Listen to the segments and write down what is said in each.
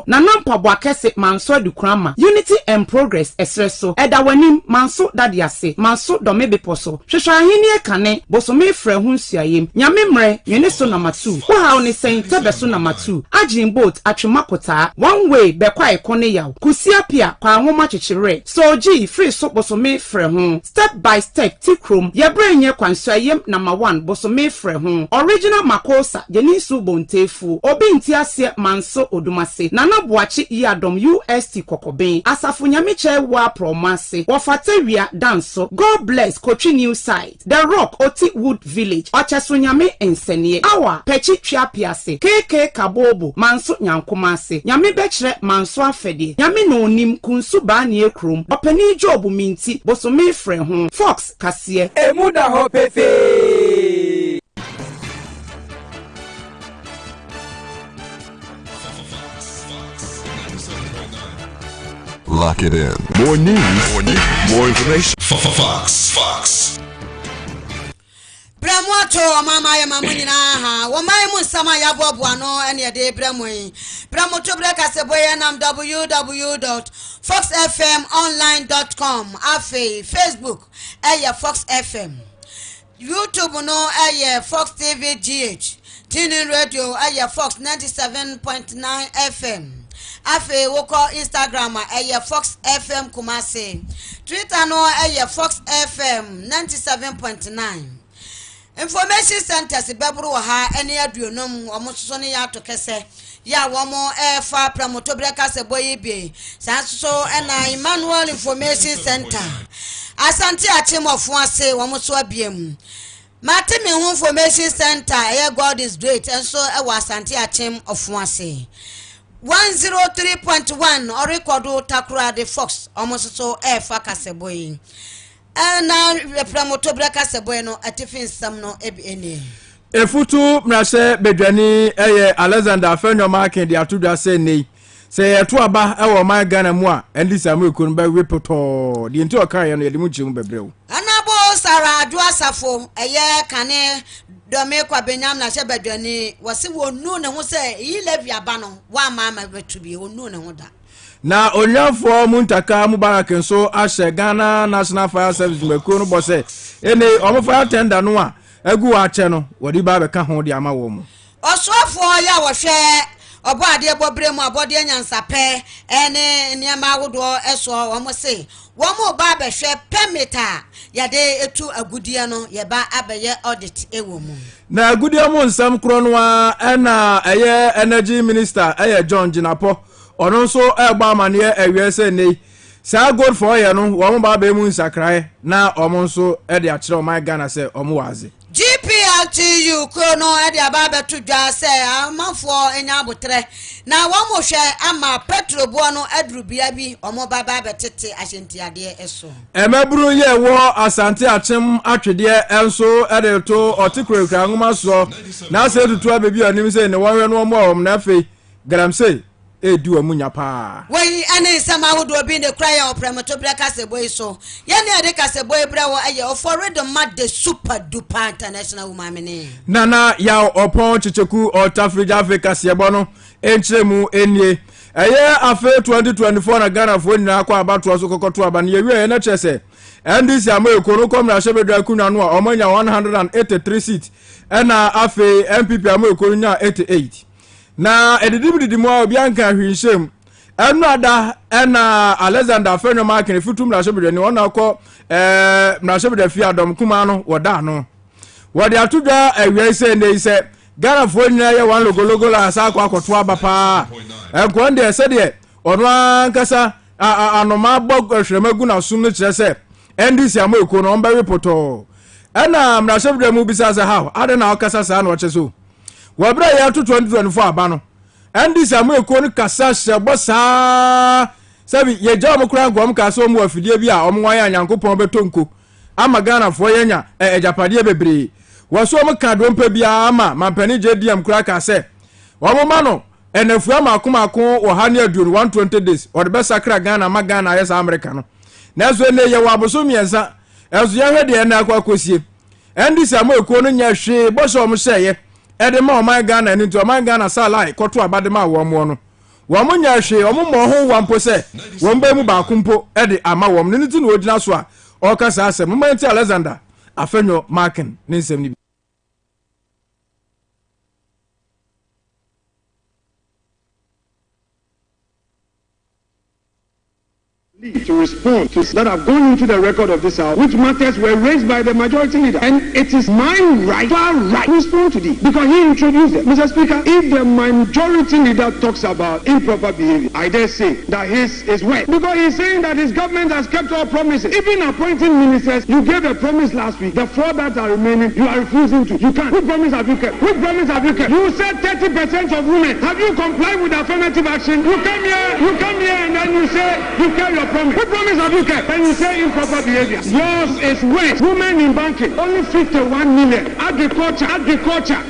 na nampa bo akese manso adukrama unity and progress esreso eda wanim manso dade ase manso do mebeposo hwehwa ahini ekane bosome frɛ ho nsuayem nyame mre yene so number 2 wo ha oni sen tebe so number 2 agin boat atwemakota one way bekwa ekone yaw kusia pia kwa ahoma chichire soji free so bosome frɛ ho step by step tikrom ye brenye kwansuayem number 1 bosome frɛ ho original makosa jenisu bontefu obi ntiase manso odumase nana boachi yadom UST kokoben asafo nyame che wa promase wofatawia danso God bless Kochi new site the rock oti wood village ocheso nyame ensenie awa pechi twapiase keke kabobo manso nyankomase nyame bekire manso afede nyame no onim kunsu ba ne ekrom opani job minti bosome frɛ ho fox kase emuda ho pefe. Lock it in. More news, more information. Fox. Bramoto mama ya mamuni na ha wo mai mu sama ya bobo ano ene de bramoyi bramoto breka seboye nam www.foxfmonline.com afi Facebook Fox FM YouTube no Fox TV GH Tinin Radio Fox 97.9 FM afi woko Instagram Fox FM Kumasi Twitter no Fox FM 97.9 Information centers bebru ha ene aduonom omososo ne ya to kese ya womo fa promoto breka seboye bi sanso ena Emmanuel Information Center Asante Achimofo ase womoso abiem Mate me hu Information Center God is great enso e wa Asante Achimofo ase 103.1 or recordo takura de Fox omososo fa kaseboye na promoto breka seboye no atifin sam no ene efutu mrase bedwani Alexander Afenyo market de atudwa se nei se eto aba ewo man Ghana mu a endi samu ekunu ba repoto de nti okan ye no yede mu chimu bebrew anabo sara adu asafo kane dome kwa benyam na se bedwani wose wonu ne ho se yi levi aba no wa mama betubi wonu ne ho da na onyafo muntaka Mubarak nso ahye Ghana National Fire Service mekuru bo se ene omo fire tender no a egu ache no wodi ba be ka ho de ama wo mu osofo ya wo hwe obo ade bobre mu abode nyansape ene niama awodo eso omo se wo mu ba be hwe permita yade etu agudie no ye ba abeye audit ewo mu na agudie mu nsam kro no a ena energy minister John Jinapo ono so egba amane ewiese nei sa good for ye no wo ba be mu nsakrae na omo so e de akire o my Ghana se omo waze GPLTU krono e de aba betu dwa se amafo enya abotre na wo mo hwe ama petro bo no adurubia bi omo baba betete ahyentiade eso emaburu ye wo Asante Achim atwede enso e de to otikrekra ngoma so na se tutu abebi anim se ne wonwe no omo na afei gramse edu amunya pa wei ane sama wodo bi ne cry o promoto breka seboy so ye ne de ka seboy bra wo aye oforado mad the super duper international woman ne nana ya opon chicheku otafrija Africa sebo no enchemu enie afe 2024 na Ghana fo nyina akwa abato so kokoto aba ne yewie na chese ndc amoyekoro kom na shebedwa akuna no omanya 183 seat na afe MPP amoyekoro nya 88 na edidibidi mu obi anka hwinshem enu ada na Alexander Afenyo market futum na shebedwa ni wona akọ na shebedwa fi adom kuma no woda no wode atudwa awie se ne se Ghana fo nyina ye wan logo la asa akọ akoto aba pa enko nde se de ono ankasa anoma bog hwemagu na sum no kire se ndc amoyeko no omba reporto na na shebedwa mu bisa se how ade na akasa sa na oche so wabra ya 2024 aba no ndc amoyeko no kasa hye saa sabi ye jam kura ngom ka so mu afidie bi a omwan ya nyankopon betonko ama Ghana fo yenya ejapade bebre waso mo ka dompa bia ama mampani JDM kura ka se wo ma no enafu ama akomako wo ha ne aduonu 120 days o de be sakra Ghana ma Ghana yes America no na so ne ye waboso miensa ezo ye hwede na akwa kosie ndc amoyeko no nya hwe bo so mo hyeye ede ma o man Ghana ni to man Ghana salai koto abade ma wo mo no wɔn nya hwe wɔn mo ho wampo sɛ wɔn ba mu ba kumpo de ama wɔn ne ti na odina so a ɔka saa asɛm moment Alexander afenyo marking ne nsɛm ni to respond to that have gone into the record of this house, which matters were raised by the majority leader. And it is my right, far right, to respond to this because he introduced it. Mr. Speaker, if the majority leader talks about improper behavior, I dare say that his is wet. Because he's saying that his government has kept all promises. Even appointing ministers, you gave a promise last week. The 4 that are remaining, you are refusing to. You can't. Which promise have you kept? Which promise have you kept? You said 30% of women. Have you complied with affirmative action? You come here and then you say you kept your promise. What promise have you kept? When you say improper behavior, yours is wet. Women in banking, only 51 million. Agriculture.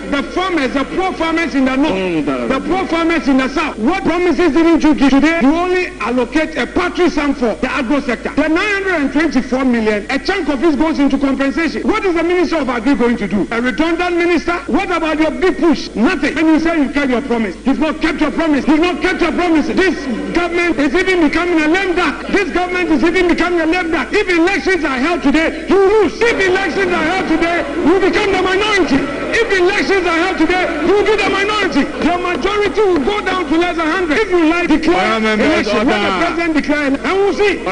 The farmers, the poor farmers in the north, the poor farmers in the south. What promises didn't you give today? You only allocate a paltry sum for the agro sector. The 924 million, a chunk of it goes into compensation. What is the Minister of Agri going to do? A redundant minister? What about your big push? Nothing. When you say you kept your promise, you've not kept your promise. You've not kept your promise. This government is even becoming a lame duck. This government is even becoming a lame duck. If elections are held today, you lose. If elections are held today, you become the minority. If elections are held today, you will be the minority. Your majority will go down to less than 100. If you like, declare election. When the president declares, and we'll see.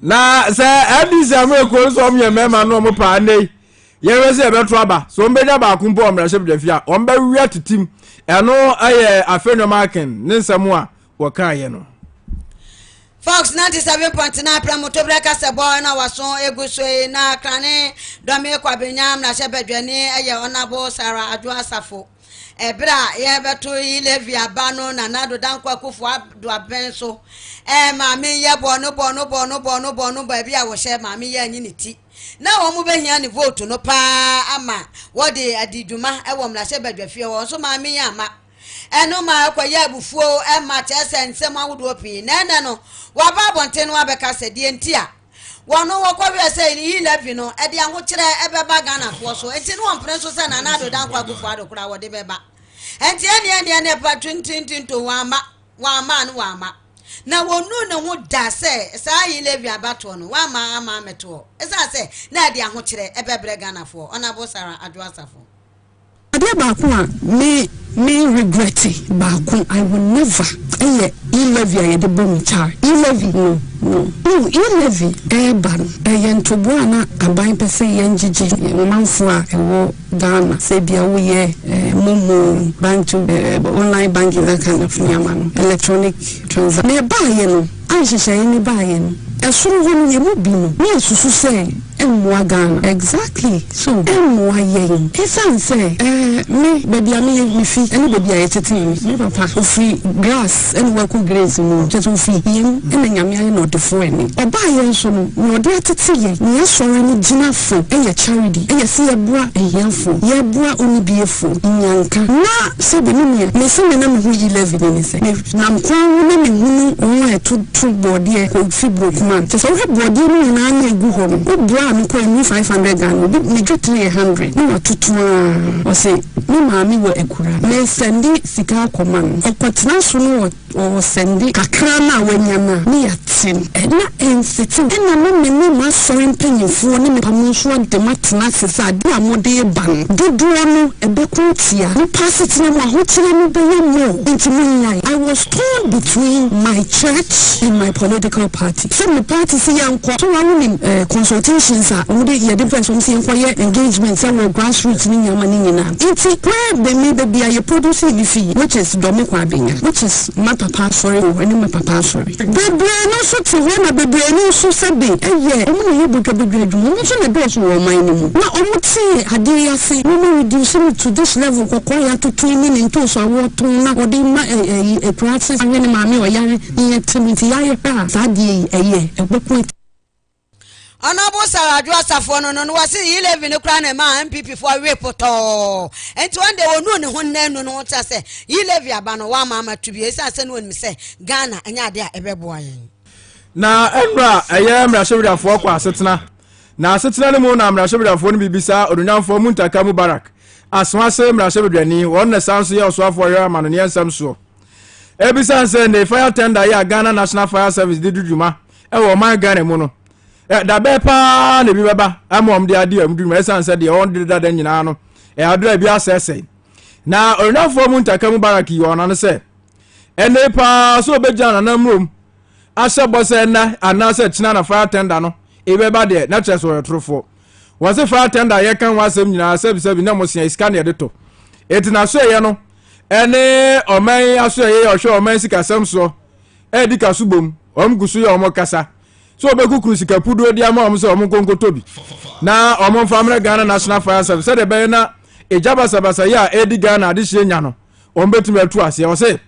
Na say Addis America so me mema no mo pa nei. Ye we say beto aba. So mbenya ba kumpo omrahye bdafia. Omba wi atitim. Eno aye afenyo marking ne nsamo a wakaye no. Fox 97.9 Pramotobra Kasebo na waso eguso na krane dome kwabenyam na shebedwani eye onabo Sara Adwa Safo. Ebra ye beto Levi abano na nado dankwa kufu adu abenso. Maami ye bono ba bia wo she maami ye anyi niti. Na wo mu behia ni vote no pa ama wo de adidwuma e wo mra shebedwafie wo so maami ye ama. Eno ma akwaye abufuo ma chese nsem awodo pi na no wa ba bonte no abeka sede ntia wono wokwa se ni Levi no e de aho kire e beba Ghana fo so enti no ompre so se na na do dan kwa abufuo adokura wo de beba enti ene pa 2020 to wa ma na wonu ne ho da se sa Levi abato no wa ma ama meto esa se na de aho kire e bebre Ghana fo ona bo Sara Adwasafo Adia Bakua me regret Baku. I will never Levi I the bomb char. Levi no. Levi ban yentoboana aban pese yenjiji manfua ewo Ghana say bia wo ye momo bank to online banking that kind of thing electronic transaction. Ne ba ye no anhyehyɛ ni ba ye no esoro ho ne mu bi no me susu say emwa Ghana exactly so emwa ye esan say me baby me fi any baby I tete me papa ofi grass any work grace mu tete ofi him ena nyame aye no defo eni oba ye so no de tete ye ne soro ni gina fo eye charity eye se ye bua ehyanfo ye bua onibiefo nyanka na se be me se me na me hu 11 ni se na mko na me hu no eto body ko fi brokeman tete o body ni na na egu ho no bua mi ko ni 500 Ghana me get 300 no tutu o say me maami wo ekura me sendi sika koman okotena so no o sendi kakra na wanyama me yatin na ensitin na me ma so mpanyifo ne me pamonso de matena sesa de amode ban dodo no ebekuntia no pasiti na mo ahotire no be mo intimi I was torn between my church and my political party so my party say yanko so one consultations are we dey different from say for engagement say grassroots ni nyama ni nyina where they made the be a producing fee which is Domiko Abenya which is my papa sorry and my papa sorry bebre no so to one bebre no so sabe omo ye buka bebre dum no so na do so wo man ni mu na omo ti ade ya se no reduce to this level kokko ya to 2 minutes to so awoto na ode ma a practice ani ma me o yare ni timiti ya ye pa sa de ebekun Honorable Sara Adwasafo no wase Levi no kra na ma MPP for wepoto enti one day wonu ne ho nanu no ta se Levi aba no wa ma tubi esa se no nim se Ghana anya ade a ebebo ayen na enra mrahyewiafo kwa asetena na asetena ne mu na mrahyewiafo no bibisa odunyanfo Muntaka Mubarak aswase mrashebedwani won na sanso ye oswafo ye amano ne ensam so ebisan say ne fire tender ya Ghana National Fire Service diduduma e wo man Ghana mu no da be pa ne bi beba amom de ade amduduma esan say de on de da nyina no e adra bi asese na onafo mu ntaka mu baraki wona no say ene pa so bejana na mrom ashe bose na anase china na fire tender no e beba de na cheso retrofo was fire tender ye kan wasem nyina sebi na mosia scan ye de to etina so ye no ene oman aso ye ohwe oman sika samso e di kasubom omgusu ye omokasa so obekukuru sika pudo di ama omso omonkonkotobi na omon famre Ghana National Fire Service de be na ejaba sabasa ya edi Ghana adihye nya no ombetumi atu ase o se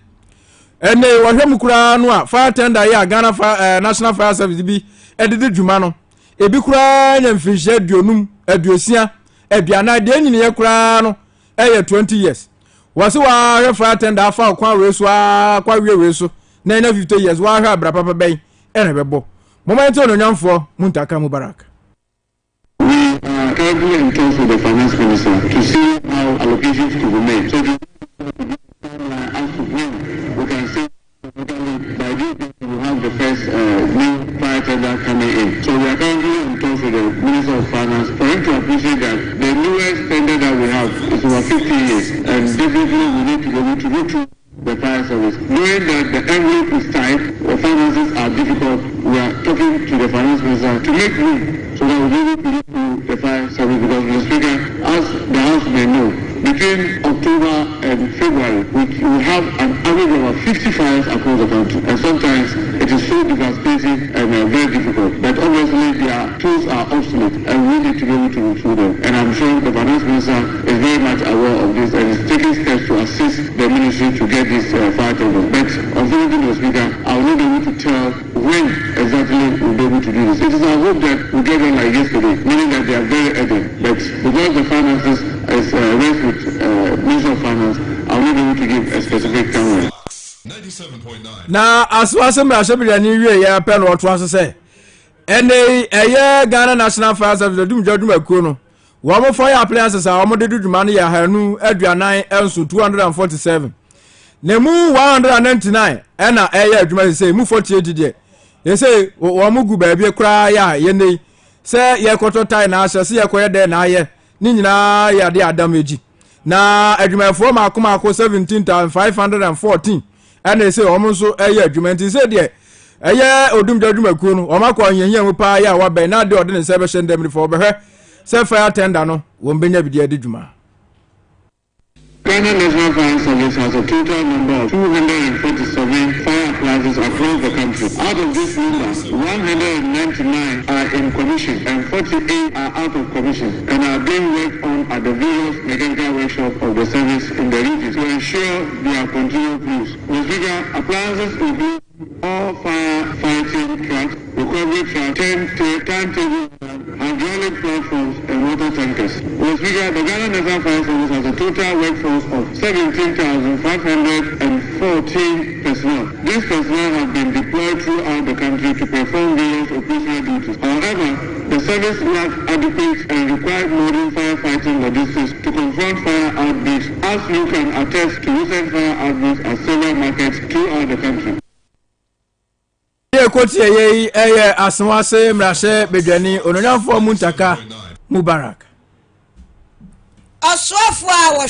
ene wohwem kura no a fire tender ya Ghana National Fire Service bi edidi dwuma no ebi kura nya mfinhye aduonum aduosia aduana de nyine ye kura no eye 20 years wase wa fire tender afa kwa weso kwa weso na 50 years wa ha bra papa ben ene bebo moment no nyamfo muntaka mubarak. We are currently in talks with the finance minister to see how allocations to be made. So as to when we can say by this we will have the first new fire tender coming in. So we are currently in talks with the Minister of Finance for him to appreciate that the newest tender that we have is over 50 years, and definitely we need to be able to go through the fire service. Knowing that the envelope is tight, the finances are difficult, we are talking to the finance minister to make room so that we'll be able to do the fire service, because Mr. Speaker, as the House may know, between October and February, we will have an average of about 50 fires across the country, and sometimes it is so devastating and very difficult. But obviously their tools are obsolete, and we need to be able to retrieve them. And I'm sure the finance minister is very much aware of this and is taking steps to assist the ministry to get this fire tender. But unfortunately, Mr. Speaker, I will not be able to tell when exactly we'll be able to do this. It is our hope that we get them like yesterday, meaning that they are very urgent. But because the finances is raised with Minister of Finance, I will not be able to give a specific time. 97.9. Na aswase mrashebedwani wie ya pen oto aso say ene Ghana National Fire Service dum jadum akuo no wo mo fire appliances a wo de duduma no ya hanu aduanan enso 247 na mu 199 ena adwuma say mu 48 de ye say wo mo gu ba bi kra ya ye nei say ye koto tai na ase say ye koye de na ye ni nyina ya de adameji na adwumafo makoma 17,514 ena say o mo so adwuma nti say de odum jadwumakuo no o makọ yenye mu pa ya wa be na de ode ne se be hyendem ni fo behwe se fire tender no wo mbenya bidi adwuma. Ghana National Fire Service has a total number of 247 fire appliances across the country. Out of this number, 199 are in commission and 48 are out of commission and are being worked on at the various mechanical workshops of the service in the region to ensure their continued use. Mr. Speaker, appliances include all firefighting trucks, recovery trucks, turntables, hydraulic platforms, and water tankers. Mr. Speaker, the Ghana National Fire Service has a total workforce of 17,514 personnel. These personnel have been deployed throughout the country to perform various operational duties. However, the service lacks adequate and required modern firefighting logistics to confront fire outbreaks, as you can attest to recent fire outbreaks at several markets throughout the country. Koti ye aswase mrashebedwani ononyamfo muntaka mubarak. Oswafo a wo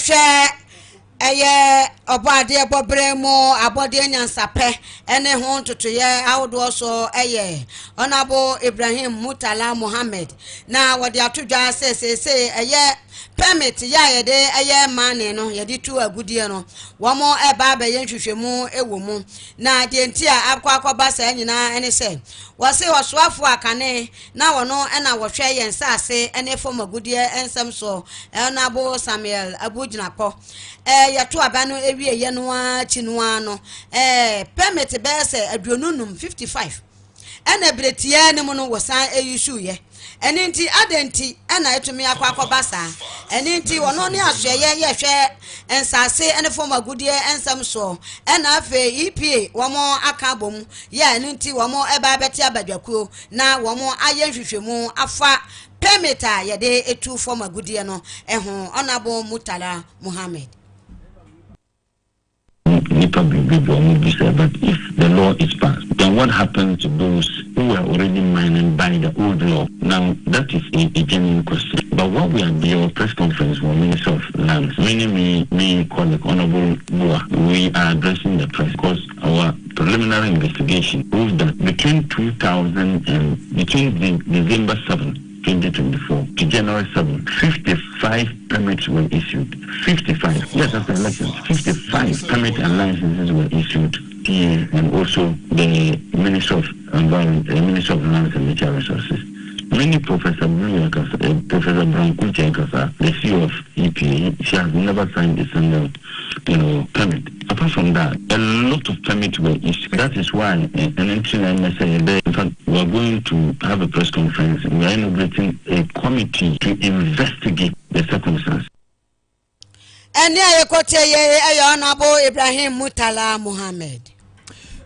hwe obade bobremu abode nyansape ene ho ntotoye awodo so onabo Ibrahim Mutala Muhammad na wode atodwa sesese permit ya yede mane no yede tu agudie no womo eba ba yenhwehwemu ewomu na de ntia akwa sa nyina ene se wase oswafo akane na wono ena wohwe yensase ene fom agudie ensem so onabo Samuel Abujinapo yato abano ewie ye no a chinua no permit be se aduonunum 55 ena bretie ne mu no wosan eyusu ye eninti adenti ena etumi akwa basa eninti wono ne ahweye ye hwe ensase ene fom agudie ensem so ena afe EPA womo aka bom ye eninti womo eba beti abadwakuo na womo ayenhwehwemu afa permit ya de etu form agudie no eho Honorable Murtala Muhammad. But if the law is passed, then what happens to those who are already mining by the old law? Now, that is a genuine question. But what we are doing, press conference for Minister of Lands, meaning me colleague, Honorable Bua, we are addressing the press because our preliminary investigation proves that between December 7th, 2024 to January 7, 55 permits were issued. 55. Yes, after elections, 55 permits and licenses were issued here, and also the Minister of Environment, the Minister of Lands and Natural Resources. Many Professor Professor Brankuche, the CEO of EPA, she has never signed a single, permit. Apart from that, a lot of permits were issued. That is why an interim MSA, in fact, we are going to have a press conference. We are inaugurating a committee to investigate the circumstances. And here you Honorable Ibrahim Murtala Muhammad.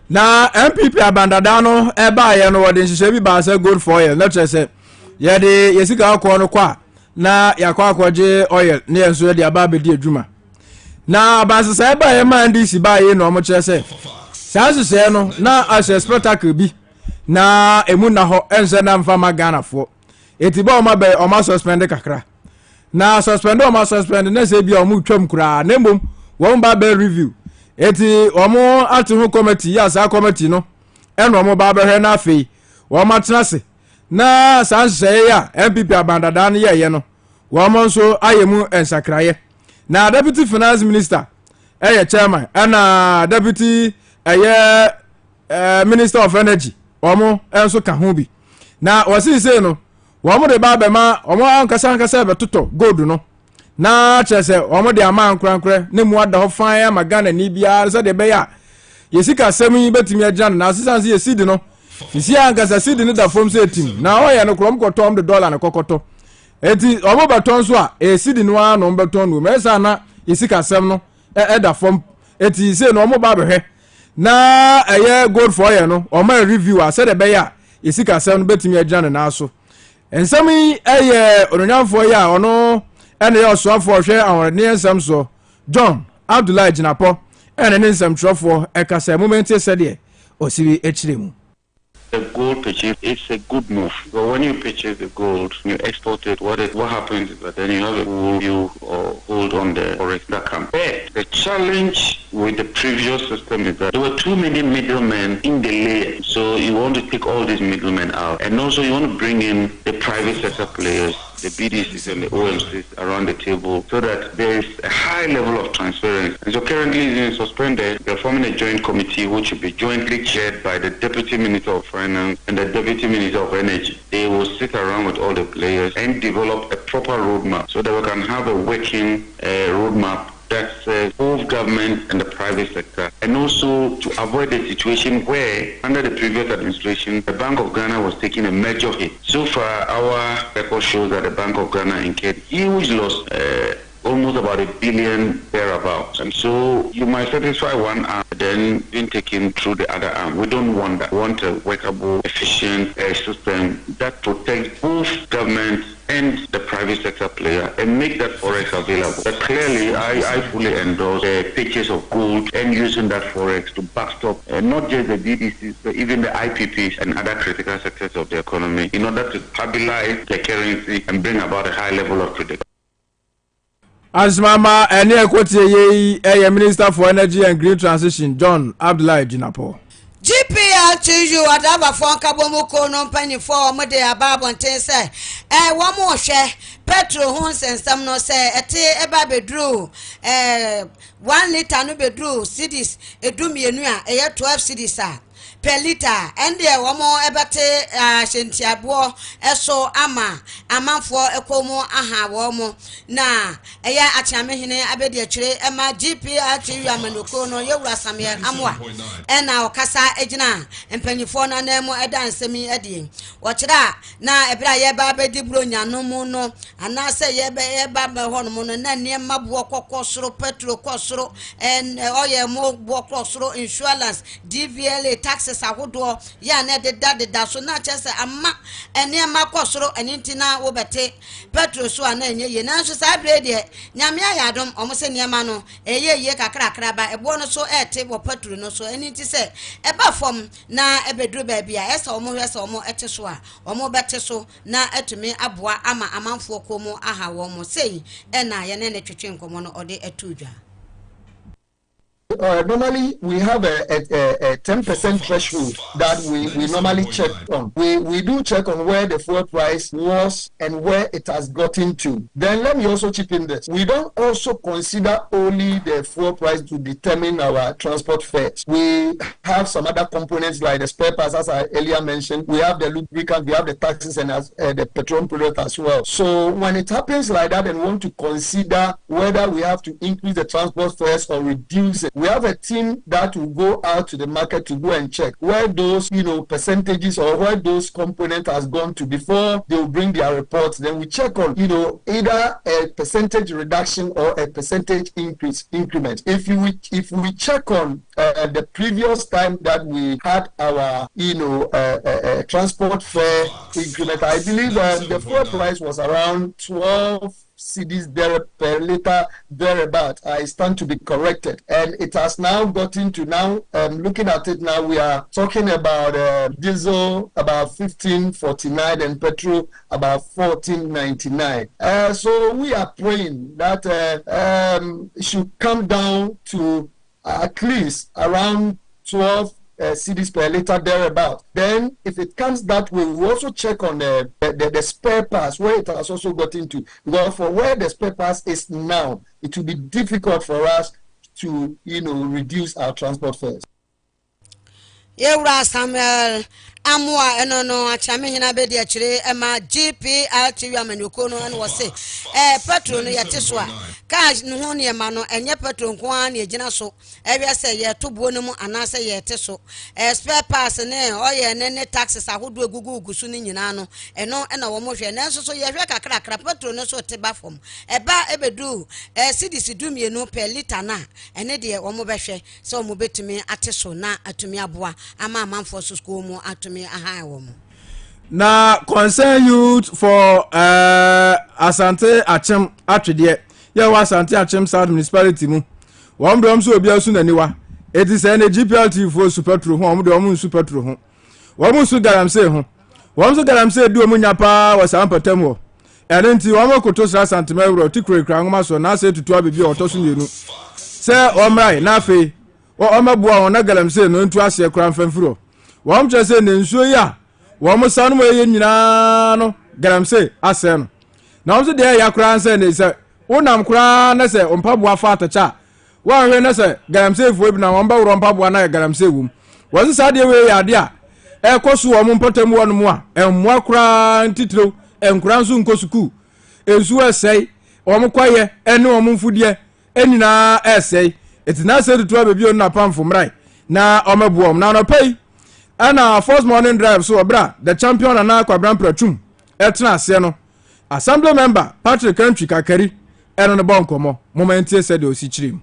Na MPP abandadano eba ye no wode nhihye bi ba say good for oil. Let's say ye de yesika akọ no kwa na yakọ akọje oil na yenso de aba bedi adwuma. Na abansesa eba ye man di si ba ye no mo kire say sansese no na ase spectacle bi na emu na ho ense na mfa magana fo. Etiba o ma be o ma suspend kakra. Na suspend o ma suspend na se bi o mu twam kura na mbom wo ba be review. Eti omo atu committee ya sa committee no eno omo ba behwe na afei wo matenase na sanseye ya MPP abandada no ye no wo mo nso ayemu ensakraye na deputy finance minister chairman na deputy minister of energy omo enso ka ho bi na wasi say no wo mo de ba be ma omo ankasa be toto gold no na chese omo de ama ankrankre ne mu ada ho fan magana ni bia se de be ya yesika semi betimi agyan na asisanse yesidi no isi ankasa sidi ne da fom se tim na o ye no krom kotom de dollar na kokoto eti omo beton so a esidi no a no beton no mesa na yesika sem no da fom eti se no omo ba behwe na gold for ye no omo review a se de be ya yesika sem no betimi agyan na aso ensemi ononyamfo ya ono and they also for share our near some so John Abdullah Jinapo and an some for a cassa moment said or see HDM. The gold purchase is a good move. But when you purchase the gold, you export it. What happens is that then you have a gold you hold on the forex that can pay. The challenge with the previous system is that there were too many middlemen in the layer. So you want to take all these middlemen out, and also you want to bring in the private sector players, the BDCs and the OMCs around the table, so that there is a high level of transparency. And so currently it's been suspended. They're forming a joint committee which will be jointly chaired by the Deputy Minister of Finance and the Deputy Minister of Energy. They will sit around with all the players and develop a proper roadmap so that we can have a working roadmap that's both government and the private sector, and also to avoid a situation where, under the previous administration, the Bank of Ghana was taking a major hit. So far, our record shows that the Bank of Ghana incurred huge loss, almost about $1 billion thereabouts. And so you might satisfy one arm, then being taken through the other arm. We don't want that. We want a workable, efficient system that protects both government and the private sector player and make that forex available. But clearly, I fully endorse the purchase of gold and using that forex to backstop not just the BDCs, but even the IPPs and other critical sectors of the economy in order to stabilize the currency and bring about a high level of predictability. As Mama and Minister for Energy and Green Transition, John Abdullah Jinapo. GPL to you at our phone Kabomuko no penny for Midday above and say, one more share petrol homes and some no say a tea eba bedrew 1 liter no bedrew cities a doomy and 12 cities per liter and there one more ebate shintiabo eso ama for ekomo aha womo na eya achamehine abedi achire ema GP achi yamanoko no yewura samuel amwa ena okasa ejina empanifo na nemu edansemi edi wochira na ebira yeba abedi bronya no mu no anase yeba be hono mu no na niema bo kokosoro petrol kosoro en oye mo bo kosoro insurance DVLA taxes ahodo ya na de so na chese ama ene ma kosoro ene ntina wo bete petrol so ana enye ye na so sa bre de nyame ayadom omo se niema no eye kakra ba ebo no so ete wo petrol no so ene nti se eba fom na ebedru ba bia esa omo hwese omo ete so a omo bete so na etumi aboa ama amanfo komo aha wo mo sei ena ye ne twetwe nkomo no ode etudwa. Normally, we have a 10% threshold that we normally check on. We do check on where the fuel price was and where it has gotten to. Then let me also chip in this. We don't also consider only the fuel price to determine our transport fares. We have some other components like the spare parts, as I earlier mentioned. We have the lubricant, we have the taxes and the petroleum product as well. So when it happens like that and we want to consider whether we have to increase the transport fares or reduce it, we have a team that will go out to the market to go and check where those, percentages or where those components has gone to before they will bring their reports. Then we check on, either a percentage reduction or a percentage increment. If we check on the previous time that we had our, transport fare increment, I believe the fuel price was around 12 cedis there per liter thereabout. I stand to be corrected, and it has now gotten to looking at it now, we are talking about diesel about 15.49 and petrol about 14.99. So we are praying that it should come down to at least around 12 cedis per liter thereabout. Then if it comes that way, we also check on the spare parts where it has also gotten to. Because for where the spare parts is now, it will be difficult for us to reduce our transport fares. Yewra Samuel amwa enono achame hina be de chire ema GPR TV amanyoko no an wose petrol no yete so a cash no ho ne ma no enye petrol nko an egina so ewia se ye tobuo no mu anase yete so spare parts ne oye ne taxes ahodo egugu so ni nyina no eno na wo mo hwe na so ye hwe kakra petrol no so te ba fom eba ebedu cedis dumienu per liter na ene de wo mo behwe se wo mo betumi ate so na atumi aboa ama amanfo so school mu atumi aha wo mu. Na concern youth for Asante Achem atwede ye wa Asante Achem South Municipality mu won brom so obi asu naniwa eti se na GPLT for super true ho won de won super true ho won su garamse ho won su garamse du omunya pa wa sampatam ho ene nti won makoto sra santema euro tikure kra ngoma so na se tutu abebi otoso mienu se omrai na afi o mabua won na garamse no ntu ase kra mfamfuro won che se ne nsuo ya won sanu mo ye nyina no garamse ase no na won se de ya kra anse ne se wonam kra na se ompabua fa atacha wa hwe na se garamse fo bi na won ba woro mpabua na garamse wum won se sa de we ya de a ekoso won mpatam won mu a emwa kra ntitiro enkra nso nkosuku ensu esei won kwaye ene won mfudie enina esei etina se tutu abebi on na pamfo mrai na omabuom na no pay ana first morning drive so obra the champion na Kwabran Pratum etna ase no assembly member Patrick Kantwi Kakari eno ne bonkomo moment e said o si chirim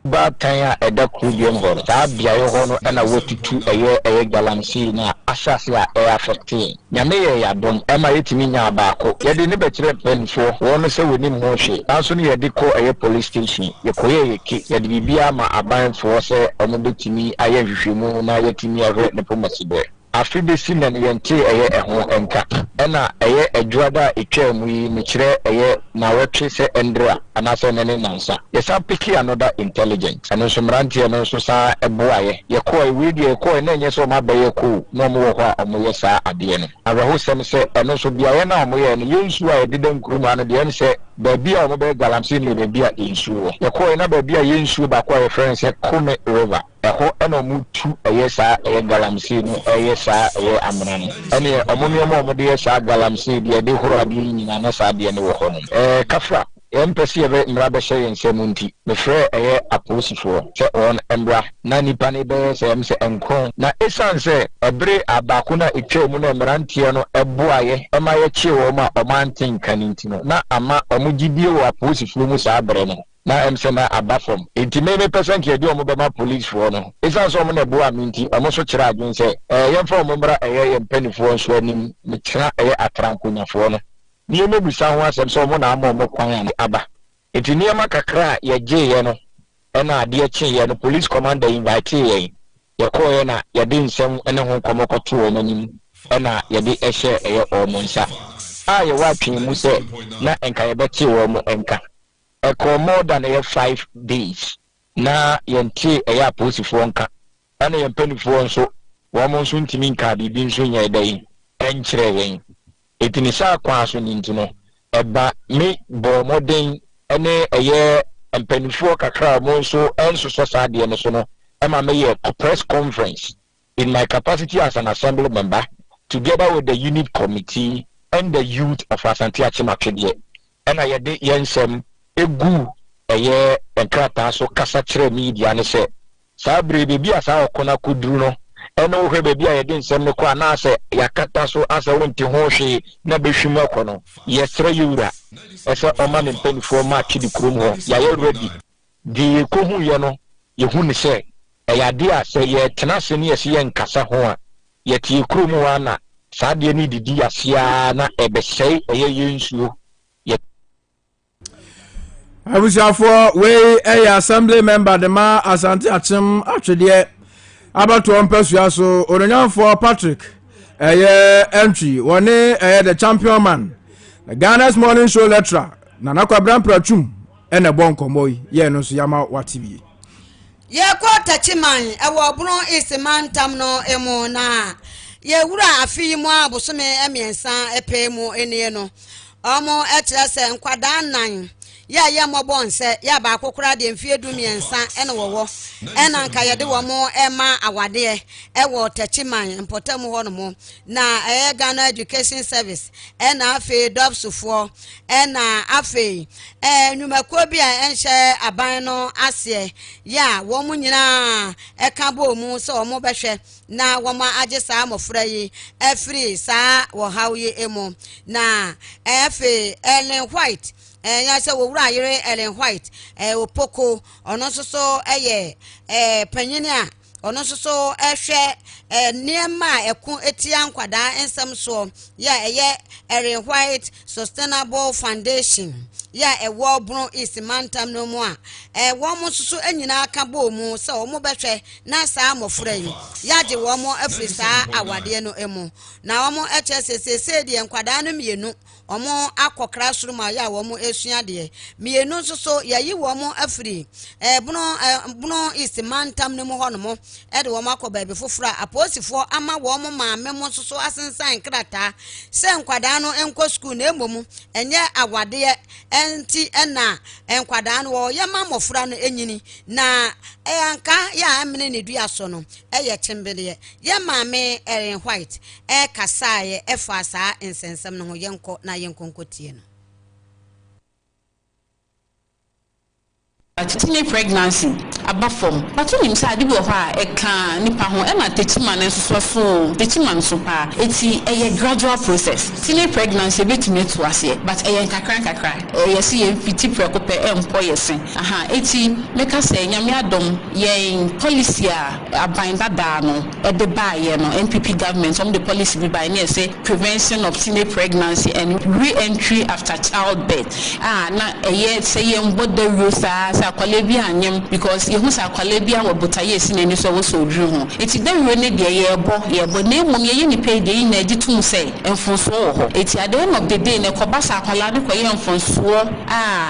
ba tanya eda kubiom ho ta bia yo ho no na wotutu eye galamsi na asase a affecting nyame ye yadom ema yetimi nya baako yede ne bekire penfo wono se woni mo hwe anso ne yede ko eye police station ye koye yeki yede bibia ma abanfo se omo betimi aye hwehwemu na yetimi ahwe ne pomasibe afide sina ne yente eye eho enka ena eye adwada etwa mu yi ne kire eye na wetwe se endra anase ne nansa yesa piki another intelligence eno somranti eno so sa eboaye ye ko video ko na nye so ma baye ko no mo ho a mo yesa ade no abaho sem se eno so bia ye na mo ye no yensu a edede nkuruma no de en se ba bia mo be galamsi ne be bia yensu ye ko na ba bia yensu ba ko ye friends se Kome River eho eno mutu eyesa eye galamsi no eyesa eye amrani ene omunye mo de yesa galamsi de horo adi nyina na sa de ne wo ho no kafra empesi ebe mrabe shey nsemunti me frɛ eye aposifo se on embra na nipa ne be se em se enkon na esanse ebre abako na etwa mu na mrantie no eboaye ema ye kye wo ma omantin kaninti no na ama omugidie wo aposifo mu sa abre no na emsena aba from intimate person ke di omobema police for no isa so mo na bo aminti omo so kira adwen se yem fa omombra ye mpanifo so anim me kira atrankunyafo no ni eme busa ho asem so mo na amo kwan aba etiniema kakra ye je ye no na ade chi ye no police commander invite ye call ye na ye de nsem ene ho komokoto o manim na ye de ehye o mo nsa ye wa twen mu se na enka ye beti wo mo enka more than 5 days na yenti aposifo nka ana yempanifo nso wo mo nso ntimi nka bibi nso nya dai enkyere yen etini sa kwa so nintino eba me bo modern ene mpanifo kakra mo nso enso so saade no so no ema me ye press conference in my capacity as an assembly member together with the unit committee and the youth of Asante Achimatwede ena ye de yensem egu enkrata so kasa kire media ne se sabre bebi asa okona kuduru no eno hwe bebi a yede nsem ne kwa na ase yakata so asa wonti ho hwe na behwim akono yesre yura ese oma ne mpanifo ma twidi krom ho ya ye ready di ko hu ye no ye hu ne se yade a se ye tena se ne ye nkasa ho a ye ti krom ho na saade ni didi asia na ebesei ye yensuo Abusiafo we assembly member de ma Asante Achim atwede abato mpasua so Oronyanfo Patrick entry wone the champion man the Ghana's morning show lecturer na nakwabran prachum ene bonkomoy ye no so yama watibie ye ko tachiman ewo bro isman tam no emu na ye wura afi mu abosome emiensa epe mu ene no omo ekire se nkwada nan ya mobon se ya ba akokora de mfie dumiensa ene wowo ena nka ye de wo mo ema awade ewo tachiman mpotam ho no mo na Ghana Education Service ena afi dobsufo ena afi nwumako bi a enhye aban no ase ya wo mu nyina eka bo mu se wo mo behwe na wo ma agesa amofra yi afri sa wo hawye emo na afi Ellen White ya se wo wura yire Ellen White opoko ono soso panyini a ono soso ehwe niema eku etia nkwada ensem so ya Ellen White Sustainable Foundation ya ewo bro ismantam no mu a wo mo soso anyina aka bo mu se wo mo behwe na sa amofra yi ya je wo mo afrisa awade no emu na wo mo hsss de nkwada no mienu omo akokra suruma ya wo mo esua de mienu soso yayi wo mo afri buno ismantam no mu hono mo de wo mo akoba be fofura aposifo ama wo mo maame mo soso asensan krata se nkwada no enko school na emom enye awade enti ena enkwada no wo ye ma mofura no enyini na anka ya amene ne dua so no ye chimbele ye maame Ellen White kasaye efasa ensensem no ho yenko na yenkonkotie no teenage pregnancy above from but when him say wo ha e kan nipa ho e ma techima na so techima nso pa eti a gradual process teenage pregnancy betime to ase but kakra see ye fiti prekope empo yesen eti meka say nyame adom ye policy a aban dada no e de ba ye no NPP government the policy be by near say prevention of teenage pregnancy and re-entry after childbirth na say ye mbode rusa akwale bi anyem because ye hu sa akwale bi a wobutaye sinani so wo so dru ho eti da we ne de ye bo na emom ye ni pay de na agitum say enfonso wo ho eti at the end of the day ne koba sa akwala de koye enfonso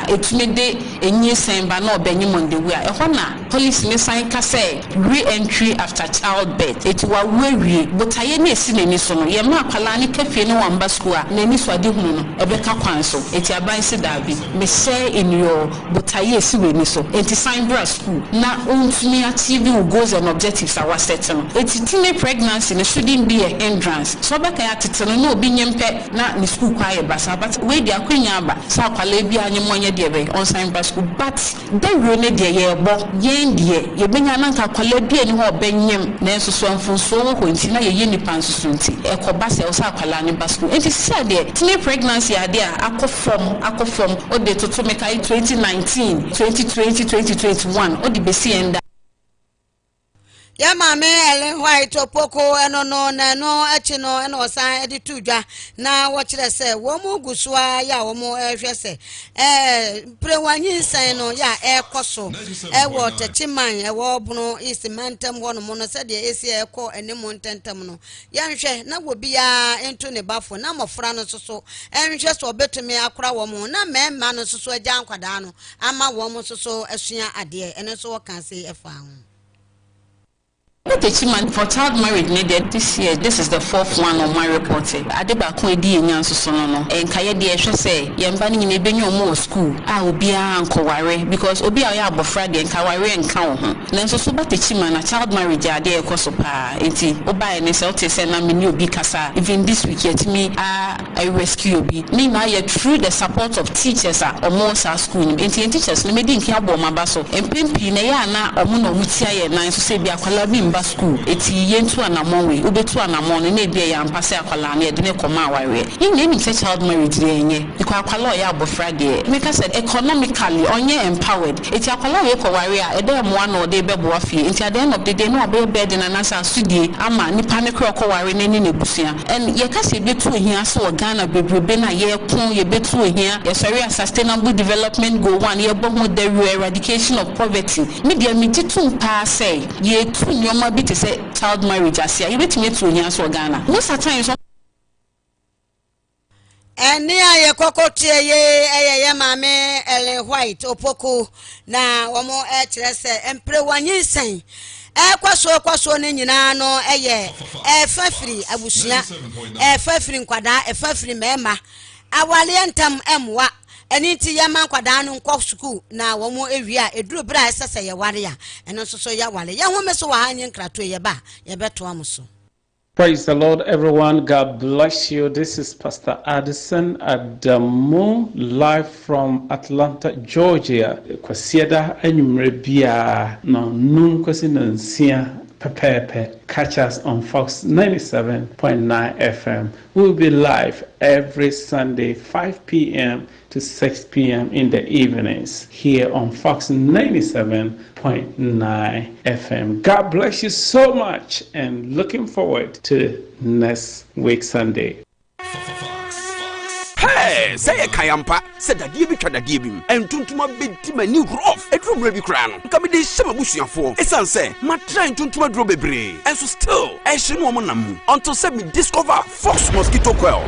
etime de enyi semba na obanyim on the way e ho na police ne sign ka say re-entry after childbirth eti wa wewie butaye na sinani so no ye ma akwala ne kafie ne wamba school a na ni so ade hu no e be ka kwan so eti aban se da bi me share in your butaye si we ni so enti sign bra school na untumi achieve goals and objectives are set no enti teenage pregnancy no shouldn't be a hindrance so beka ya teteno no obi nyempe na ni school kwa ye basa but we dia kwenya aba sa kwala bi anyemonye de be on sign bra school but the rene de ye bo yen de ye benya na nka kwala bi ani ho benyem na enso so amfonso ho enti na ye nipa nso nti ekoba se o sa kwala ni bra school enti say de teenage pregnancy ade a akofom o de toto meka 2019 2020 2021 o de besi enda ya mame Ellen White opoko eno no na no echi no eno osan edi tudwa na wo kire se wo mu gusua ya wo mu ehwe se prewanyi nsan no ya ekoso wo techiman wo bunu isimentem wo no mo no se de esi eko enemu ntentem no ya nhwe na wo bia ento ne bafo na mofra no soso enhwe so betumi akora wo mu na mema no soso agya nkwada no ama wo mu soso asua ade ene so wo kan se efa ho. For child marriage needed this year, this is the fourth one on my report. Adeba Kwedi and Yansusono, and Kayadi say, Yambani in a benyo more school. I will be an Koware because Obia Yabo Friday and Kawari and Cow. Lenso Suba Tichiman, a child marriage, a day Kosopa, Eti, Oba and Esotis and Aminu Bikasa. Even this week, yet me, I rescue me. Meanwhile, through the support of teachers or more school, and teachers, Limedin Kiabo Mabaso, and Pimpi Nayana or Muno Mutia, and so say, Biakalabim. School eti yentu anamon we obetu anamon na ebia ya mpase akwala na edine koma aware in any child marriage dey enye ikwa akwala ya abofra dey make said economically onye empowered eti akwala we ko ware a ede mo na ode bebo afie enti at the end of the day no obe bed na nasa studie ama nipa ne ko ware na ni nebusua and ye ka se betu ohia so Ghana bebrebe na ye kun ye betu ohia ye sorry sustainable development goal 1 ye bo ho the eradication of poverty media mi titum pa say ye tu nyoma bi to say child marriage asia you bet me to here so Ghana most of times eni aye kokotie ye mame Ellen White opoko na wo mo kire se emprewanyi nsan kwaso ne nyina no fafiri abusua fafiri nkwada fafiri mema awale ntam emwa eni ti ya man kwada no nkọ school na wo mo ewia eduru bra esese ye ware ya eno so ya wale ya ho meso wa hanye nkrato ye ba ye beto amuso. Praise the Lord, everyone. God bless you. This is Pastor Addison Adamu, live from Atlanta, Georgia. Kwasieda enyumrebia no num kwasi nansia pepepe. Catch us on Fox 97.9 FM. We'll be live every Sunday, 5 p.m. to 6 p.m. in the evenings here on Fox 97.9 FM. God bless you so much and looking forward to next week Sunday. Hey, say a kayampa, said that you be tried a dibim, and Tuntuma big team a new rough, a drum ready crown. Come in this summer bush for. It's answer, my trying Tuntuma drobebre, and so still, I should woman until send me discover Fox Mosquito Coil,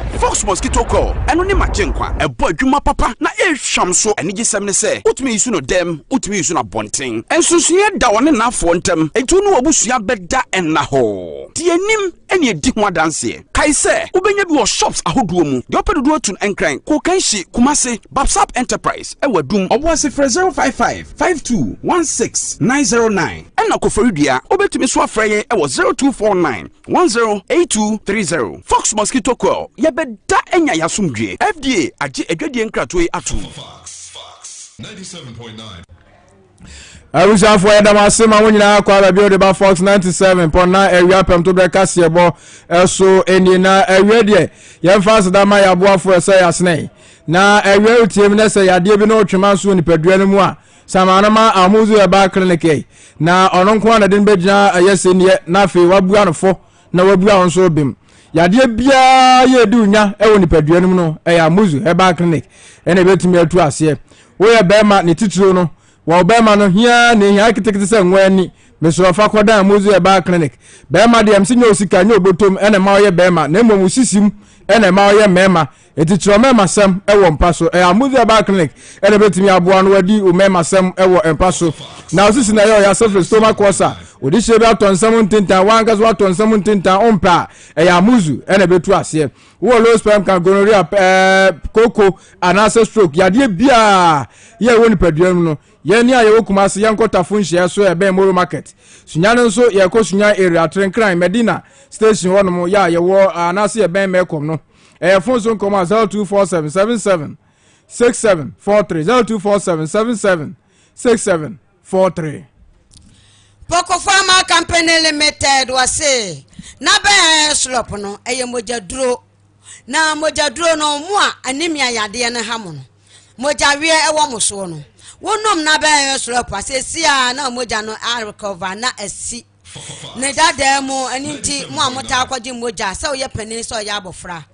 and only my chinkwa, a boy, Juma Papa, na a shamso, and you some say, put me soon of them, put me soon of bunting, and so she had down enough for them, and to know bushia bedda and naho. Tianim, and ye dick more dance here. Kaise, Ubenya was shops a hoodroom, the opera door to Enkran, Kokenshi, Kumase, Babsap Enterprise, Ewa Doom, or was it for 055-5216-909. And Okoforidia, Obetimiswa Frey, I was 0249-108230. Fox Mosquito Coil, Yabed da Enya Yasumdre, FDA, Ajedian Kratwe Atu. Fox 97.9. I wish I for them as same when you are quite build about Fox 97.9 area pem to break us here bo so any na area ye fast that my abo for say asne na area team na say ade bi no twema so ni padua no mu a samanama amuzu e ba clinic na ononko na den begina ayese ne na fe wabua no fo na wabua on so bim yade bia ye du nya e woni padua no mu no e amuzu e ba clinic e na betumi atu ase wo ye be ma ne titiro no wa bema no hia ne hia kitikiti se nwani mesoro fa kodan mozu e ba clinic bema de amsi nyo sika nyo botom ene ma oye bema na momu sisim ene ma oye mema eti chirome masem ewo mpaso amuzi aba clinic ene betimi aboa no wadi o me masem ewo empaso na osisi na yo ya suffer stomach ulcer odi shebe aton 17 wan gas waton 17 ompa amuzu ene betu ase wo low sperm can gonorrhea koko anase stroke yade bia ye woni paduam no ye ni ayewo kumase yankota funhia so ebe moro market sunya no so ye ko sunya area trenkran medina station wono ya yewo anase ebe mekom no phone so come 024777 6743 024777 Poco Pharma Company Limited was say na be slop no eye mojaduro na mojaduro no mu a anemia yade ne ha mo no mojawie ewo mo so no wonom na be slop asesia na moja no a recover na asi ne dada mu aninti mu amota akwaji moja se oye pani so ya abofra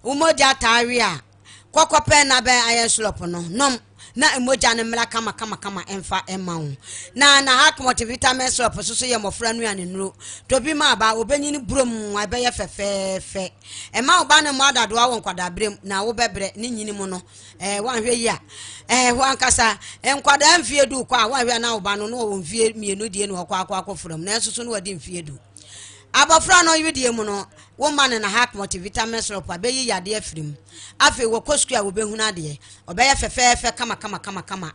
umoja tawe a kokope na be aye slop no nom na emoja ne mra kama emfa emawo na hakmot vitamin syrup so ye mofra nu ane nuro to bi ma ba obenyi ni brom abeye fefefe ema oba ne mo adado awo nkwada brem na wo bebre ni nyini mu no wanhwe yi a wan kasa nkwada mfie du kwa wanhwe na oba no wo mfie mienu die no akwa from na susu no wadi mfie du abofra no yidie mu no wo man na hakmot vitamin syrup abeyi yade afrim afi wo kosku a wo behunu ade obeye fefefe kama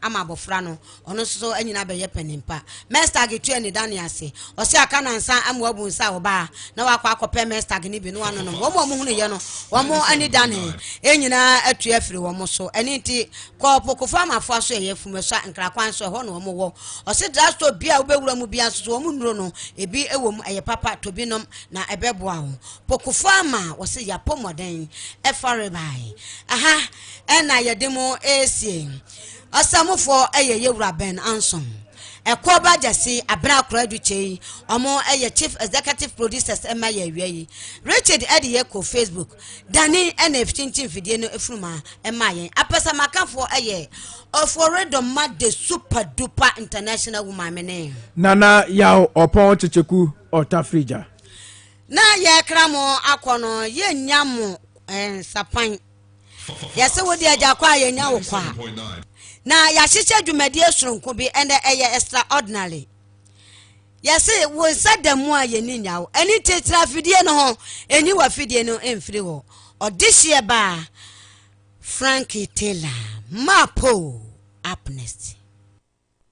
ama abofra no ono so anyina beye panimpa mestag tu ni daniase o se aka na nsa amwabu nsa oba na wakwa akopɛ mestag ni bi no ano no wo mo hunu ye no wo mo ani dane enyina atu afiri wo mo so eni ti ko pokofa mafo so ye fumeso nkrakwan so ho no wo mo wo o se drasto bia wo bewura mu bia so wo mo nuro no ebi ewo mu eye papa to bi nom na ebeboa ho pokofa ma wo se ya pomoden efarebai aha ena yedemo esi asamufo eye yewura Ben Anson ekoba jasi abra kradu chei omo eye chief executive producers ema ye wi Richard Eddie ko Facebook dani ena 15 video no efruma ema yen apesa makafo eye oforedo mad the super duper international woman mene nana ya opon checheku otafrija na ye kramo akono ye nyamo sapan yase wodi aja kwa ye nya wo kwa na ya hyeche dwumadi esronko bi ende eye extraordinary yase wo sadamu a ye ni nyawo eni tetra fidie no ho eni wa fidie no emfiri ho odihye ba Frankie Taylor mapo upnest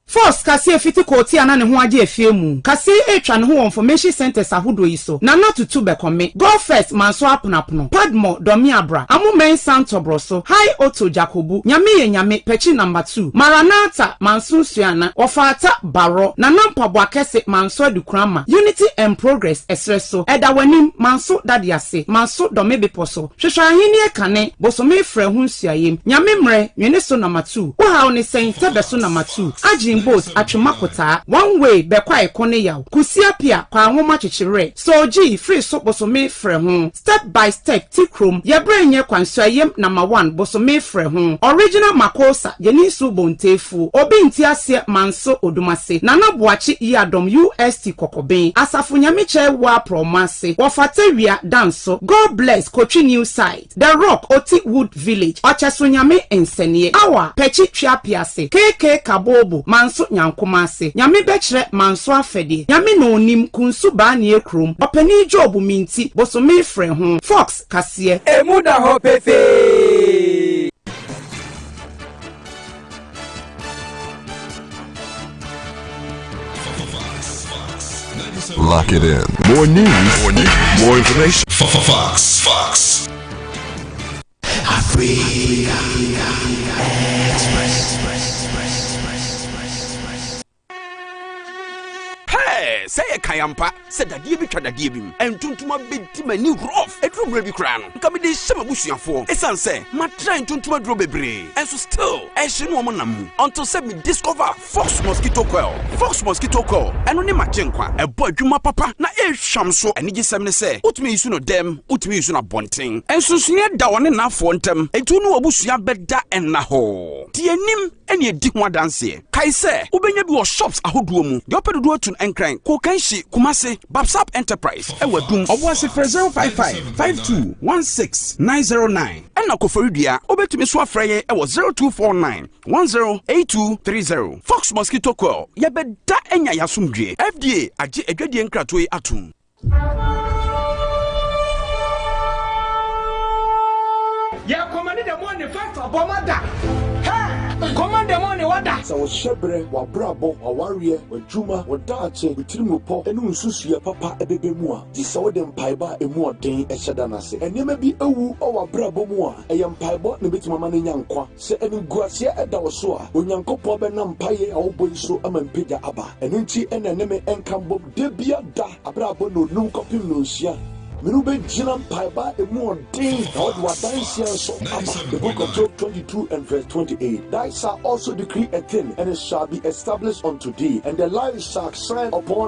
Force kasi efiti koti ana ne ho age efie mu kasi etwa ne ho information centers ahodo yi so na not to be come go first manso aponapono padmo domi abra amumen santobro so high auto jacobu nyame ye nyame pechi number 2 maranata manso suana ofata baro na nampabo akese manso adukrama unity and progress esreso edawanim manso dadiase manso domebe poso hwehwa ahini ekane bosome frɛ ho nsuayem nyame mre nwene so number 2 wo ha oni sen tebe so number 2 ajin boat atwemakota one way bekwa ekone yaw kusia pia kwa nwoma chichire soji free so bosome frɛ ho step by step tikrom yebrenye kwansayem number 1 bosome frɛ ho original makosa yeni su bontefu obi ntiase manso odumase nana boachi yadom UST kokoben asafo nyamiche wa promase wofatawia danso God bless Kochi new site the rock oti wood village ocheso nyame ensenie awa pechi twapiase KK kabobo manso nyankomase nyame bekire manso afede nyame no onim kunsu ba ne ekrom opani job minti bosome frɛ ho Fox kase emuda ho pefe Lock it in. More news, more information. Fox. Africa Express. Hey, say a kayampa, said that you be trying to give him, and Tuntuma big many rough, a drum baby crown. Come in this summer bushing for. As I say, my trying Tuntuma drobebre, and so still, as she woman namu, until send me discover Fox mosquito coil, and only my jenkwa, a boy, you my papa, na a shamso, and you just say, Ut me soon of them, ut me soon of bonting, and so near down enough for them, and to know a bushia bedda and naho. Dear nim, and ye dick one dance here. Kai say, Ubenya do shops a hoodwoom, the upper door to encrank, Kokenshi Kumase Babsap Enterprise Ewadum Obuasi for 055-5216-909 Ena Koforidia Obetumi Swafreye Ewa 0249-108230 Fox Mosquito Coil Yabeda Enya Yasumdwe FDA Aji Edwedi Nkratwe Atum Yeah, command the money fight for Bomada. Hey, command the money what that? So shebre wa brabo wa warrior wa juma wa dache bitirimupo enu nsusu papa ebebemu a di so dem paiba emu oden eheda nase enema bi ewu o wa brabo mu a eyem paibo ne betima ma nya nkwa se enu guase eda wo so a onyankopo be na mpaye a wo boyi so amampeja aba enu nti eneneme enkambo de bia da abrabo no nu kopim no nsia Mirube Jinam Paiba a more day, what Dansia so the book of Job 22 and verse 28. Thy shall also decree a thing, and it shall be established unto thee, and the light shall shine upon